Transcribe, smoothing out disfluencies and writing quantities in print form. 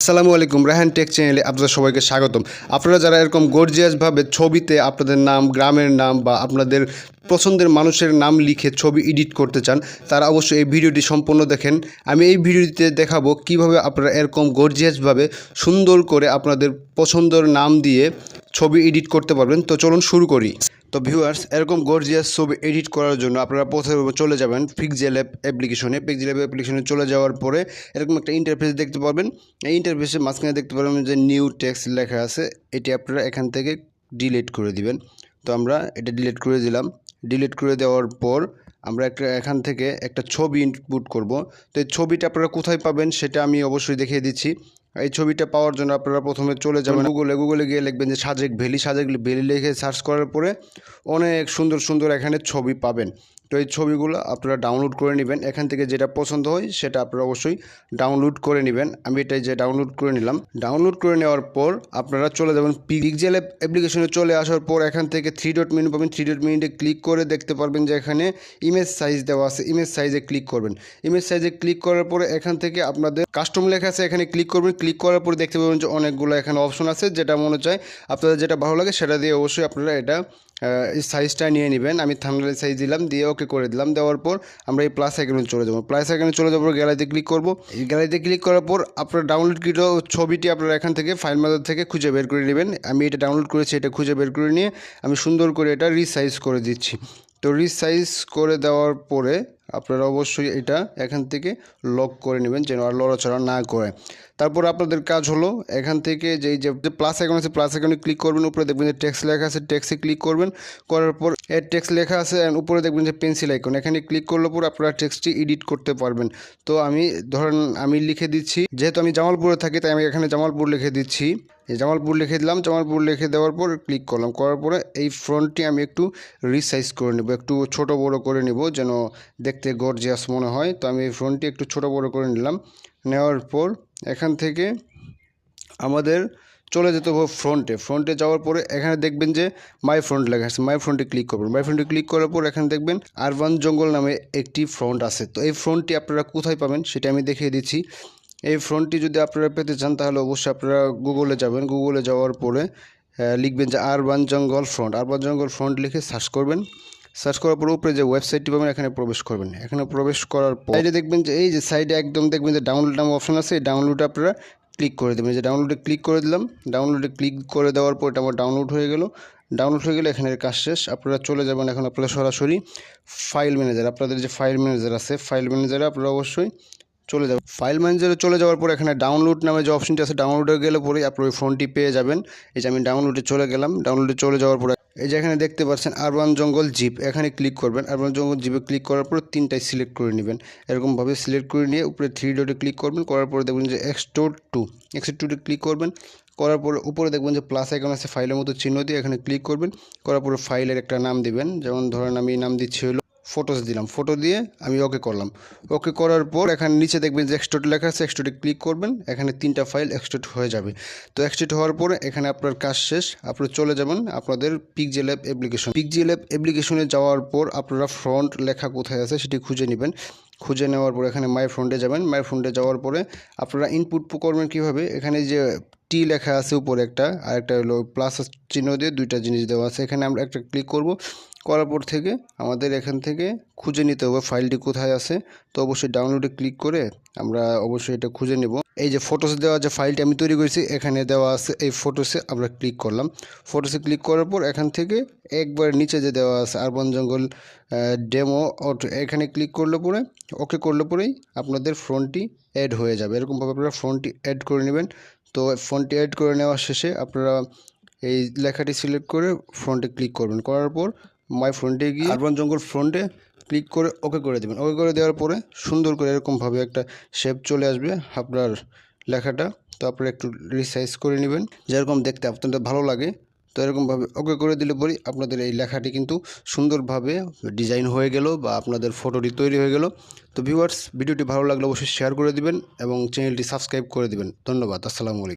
আসসালামু আলাইকুম, রায়হান টেক চ্যানেলে আপনাদের সবাইকে স্বাগতম। আপনারা যারা এরকম গর্জিয়াসভাবে ছবিতে আপনাদের নাম, গ্রামের নাম বা আপনাদের পছন্দের মানুষের নাম লিখে ছবি এডিট করতে চান, তারা অবশ্যই এই ভিডিওটি সম্পূর্ণ দেখেন। আমি এই ভিডিওটিতে দেখাবো কিভাবে আপনারা এরকম গর্জিয়াসভাবে সুন্দর করে আপনাদের পছন্দের নাম দিয়ে ছবি এডিট করতে পারবেন। তো চলুন শুরু করি। তো ভিউয়ার্স, এরকম গর্জিয়াস ছবি এডিট করার জন্য আপনারা প্রথমে চলে যাবেন পিক্সেল অ্যাপ্লিকেশনে। পিক্সেল অ্যাপ্লিকেশনে চলে যাওয়ার পরে এরকম একটা ইন্টারফেস দেখতে পাবেন। এই ইন্টারফেসের মাঝখানে দেখতে পারবেন যে নিউ টেক্সট লেখা আছে। এটি আপনারা এখান থেকে ডিলিট করে দিবেন। তো আমরা এটা ডিলিট করে দিলাম। ডিলিট করে দেওয়ার পর আমরা এখান থেকে একটা ছবি ইনপুট করব। তো এই ছবিটা আপনারা কোথায় পাবেন সেটা আমি অবশ্যই দেখিয়ে দিচ্ছি। এই ছবিটা পাওয়ার জন্য আপনারা প্রথমে চলে যাবেন গুগলে গিয়ে লিখবেন যে সাজেক ভ্যালি লিখে সার্চ করার পরে অনেক সুন্দর সুন্দর এখানে ছবি পাবেন। তো এই ছবিগুলো আপনারা ডাউনলোড করে নেবেন। এখান থেকে যেটা পছন্দ হয় সেটা আপনারা অবশ্যই ডাউনলোড করে নেবেন। আমি এটাই যে ডাউনলোড করে নিলাম। ডাউনলোড করে নেওয়ার পর আপনারা চলে যাবেন পিক্সেল অ্যাপ্লিকেশনে। চলে আসার পর এখান থেকে 3 ডট মেনু পাবেন। 3 ডট মেনুতে ক্লিক করে দেখতে পারবেন যে এখানে ইমেজ সাইজ দেওয়া আছে। ইমেজ সাইজে ক্লিক করবেন। ইমেজ সাইজে ক্লিক করার পরে এখান থেকে আপনাদের কাস্টম লেখা আছে, এখানে ক্লিক করবেন। ক্লিক করার পরে দেখতে পাবেন যে অনেকগুলো এখানে অপশন আছে। যেটা মনে চায় আপনাদের যেটা ভালো লাগে সেটা দিয়ে অবশ্যই আপনারা এটা এই সাইজটা নিয়ে নেবেন। আমি থাম্বনেল সাইজ দিলাম, দিয়ে ওকে করে দিলাম। দেওয়ার পর আমরা এই প্লাস আইকনে চলে যাবো। প্লাস আইকনে চলে যাওয়ার পর গ্যালারিতে ক্লিক করব। এই গ্যালারিতে ক্লিক করার পর আপনার ডাউনলোডকৃত ছবিটি আপনারা এখান থেকে ফাইল ম্যানেজার থেকে খুঁজে বের করে নেবেন। আমি এটা ডাউনলোড করেছি, এটা খুঁজে বের করে নিয়ে আমি সুন্দর করে এটা রিসাইজ করে দিচ্ছি। তো রিসাইজ করে দেওয়ার পরে আপনারা অবশ্যই এটা এখান থেকে লক করে নেবেন যেন আর লড়াচড়া না করে। তারপর আপনাদের কাজ হলো এখান থেকে যে প্লাস আইকন আছে, প্লাস আইকনে ক্লিক করবেন। উপরে দেখবেন যে টেক্সট লেখা আছে, টেক্সটে ক্লিক করবেন। করার পর এর টেক্সট লেখা আছে, উপরে দেখবেন যে পেন্সিল আইকন, এখানে ক্লিক করলে পর আপনারা টেক্সটটি এডিট করতে পারবেন। তো আমি লিখে দিচ্ছি, যেহেতু আমি জামালপুরে থাকি তাই আমি এখানে জামালপুর লিখে দিচ্ছি। এই জামালপুর লিখে দিলাম। জামালপুর লিখে দেওয়ার পর ক্লিক করলাম। করার পরে এই ফ্রন্টটি আমি একটু রিসাইজ করে নেব, একটু ছোট বড় করে নেব যেন দেখতে গর্জিয়াস মনে হয়। তো আমি এই ফ্রন্টটি একটু ছোট বড় করে নিলাম। নেওয়ার পর এখান থেকে আমাদের চলে যেতে হবে ফ্রন্টে যাওয়ার পরে এখানে দেখবেন যে মাই ফ্রন্ট লেখা আছে। মাই ফ্রন্টে ক্লিক করবেন। মাই ফ্রন্টে ক্লিক করার পর এখানে দেখবেন আরবান জঙ্গল নামে একটি ফ্রন্ট আছে। তো এই ফ্রন্টটি আপনারা কোথায় পাবেন সেটা আমি দেখিয়ে দিচ্ছি। এই ফ্রন্টটি যদি আপনারা পেতে চান তাহলে অবশ্যই আপনারা গুগলে যাবেন। গুগলে যাওয়ার পরে লিখবেন যে আরবান জঙ্গল ফ্রন্ট লিখে সার্চ করবেন। সার্চ করার পর উপরে যে ওয়েবসাইটটি পাবেন এখানে প্রবেশ করবেন। এখানে প্রবেশ করার পর সাইডে দেখবেন যে এই যে সাইডে একদম দেখবেন যে ডাউনলোড নামে অপশন আছে। এই ডাউনলোডে আপনারা ক্লিক করে দেবেন। যে ডাউনলোডে ক্লিক করে দিলাম। ডাউনলোডে ক্লিক করে দেওয়ার পর এটা আমার ডাউনলোড হয়ে গেল। এখানের কাজ শেষ। আপনারা চলে যাবেন এখন আপনারা সরাসরি ফাইল ম্যানেজার, আপনাদের যে ফাইল ম্যানেজার আছে ফাইল ম্যানেজারে আপনারা অবশ্যই চলে যাবেন। ফাইল ম্যানেজারে চলে যাওয়ার পর এখানে ডাউনলোড নামে যে অপশনটি আছে ডাউনলোডে গেলে পরে আপনার ওই ফোনটি পেয়ে যাবেন। এই যে আমি ডাউনলোডে চলে গেলাম। ডাউনলোডে চলে যাওয়ার পরে এই যে এখানে দেখতে পাচ্ছেন আরবান জঙ্গল জিপ, এখানে ক্লিক করবেন। আরবান জঙ্গল জিপে ক্লিক করার পর তিনটাই সিলেক্ট করে নেবেন। এরকমভাবে সিলেক্ট করে নিয়ে উপরে 3 ডটে ক্লিক করবেন। করার পরে দেখবেন যে এক্সট্রোড টুতে ক্লিক করবেন। করার পরে উপরে দেখবেন যে প্লাস আইকন আছে, ফাইলের মতো চিহ্ন দিয়ে এখানে ক্লিক করবেন। করার পরে ফাইলের একটা নাম দিবেন, যেমন ধরেন আমি নাম দিচ্ছি হলো ফটোস দিলাম। ফটো দিয়ে আমি ওকে করলাম। ওকে করার পর এখানে নিচে দেখবেন যে এক্সট্রোড লেখা আছে, এক্সট্রোডে ক্লিক করবেন। এখানে 3টা ফাইল এক্সট্রোড হয়ে যাবে। তো এক্সট্রোড হওয়ার পরে এখানে আপনার কাজ শেষ। আপনারা চলে যাবেন আপনাদের পিক্সেল অ্যাপ্লিকেশনে যাওয়ার পর আপনারা ফ্রন্ট লেখা কোথায় আছে সেটি খুঁজে নেবেন। খুঁজে নেওয়ার পর এখানে মাই ফ্রন্টে যাবেন। মাই ফ্রন্টে যাওয়ার পরে আপনারা ইনপুট করবেন কীভাবে, এখানে যে টি লেখা আছে উপরে একটা, আর একটা হলো প্লাস চিহ্ন দিয়ে 2টা জিনিস দেওয়া আছে। এখানে আমরা একটা ক্লিক করব। করার পর থেকে আমাদের এখান থেকে খুঁজে নিতে হবে ফাইলটি কোথায় আছে। তো অবশ্যই ডাউনলোডে ক্লিক করে আমরা অবশ্যই এটা খুঁজে নেব। এই যে ফটোস দেওয়া যে ফাইলটি আমি তৈরি করেছি এখানে দেওয়া আছে। এই ফটোসে আমরা ক্লিক করলাম। ফটোসে ক্লিক করার পর এখান থেকে একবার নিচে যে দেওয়া আছে আরবান জঙ্গল ডেমো, এখানে ক্লিক করলে পরে ওকে করলে পরেই আপনাদের ফ্রন্টটি অ্যাড হয়ে যাবে। এরকমভাবে আপনারা ফ্রন্টটি অ্যাড করে নেবেন। তো ফ্রন্টটি অ্যাড করে নেওয়ার শেষে আপনারা এই লেখাটি সিলেক্ট করে ফ্রন্টে ক্লিক করবেন। করার পর মাই ফ্রন্টে গিয়ে আরবান জঙ্গল ফ্রন্টে ক্লিক করে ওকে করে দেবেন। ওকে করে দেওয়ার পরে সুন্দর করে এরকমভাবে একটা শেপ চলে আসবে আপনার লেখাটা। তো আপনারা একটু রিসাইজ করে নেবেন যেরকম দেখতে আপনাদের ভালো লাগে। তো এরকমভাবে ওকে করে দিলে পরে আপনাদের এই লেখাটি কিন্তু সুন্দরভাবে ডিজাইন হয়ে গেল বা আপনাদের ফটোটি তৈরি হয়ে গেল। তো ভিউয়ার্স, ভিডিওটি ভালো লাগলে অবশ্যই শেয়ার করে দিবেন এবং চ্যানেলটি সাবস্ক্রাইব করে দিবেন। ধন্যবাদ। আসসালামু আলাইকুম।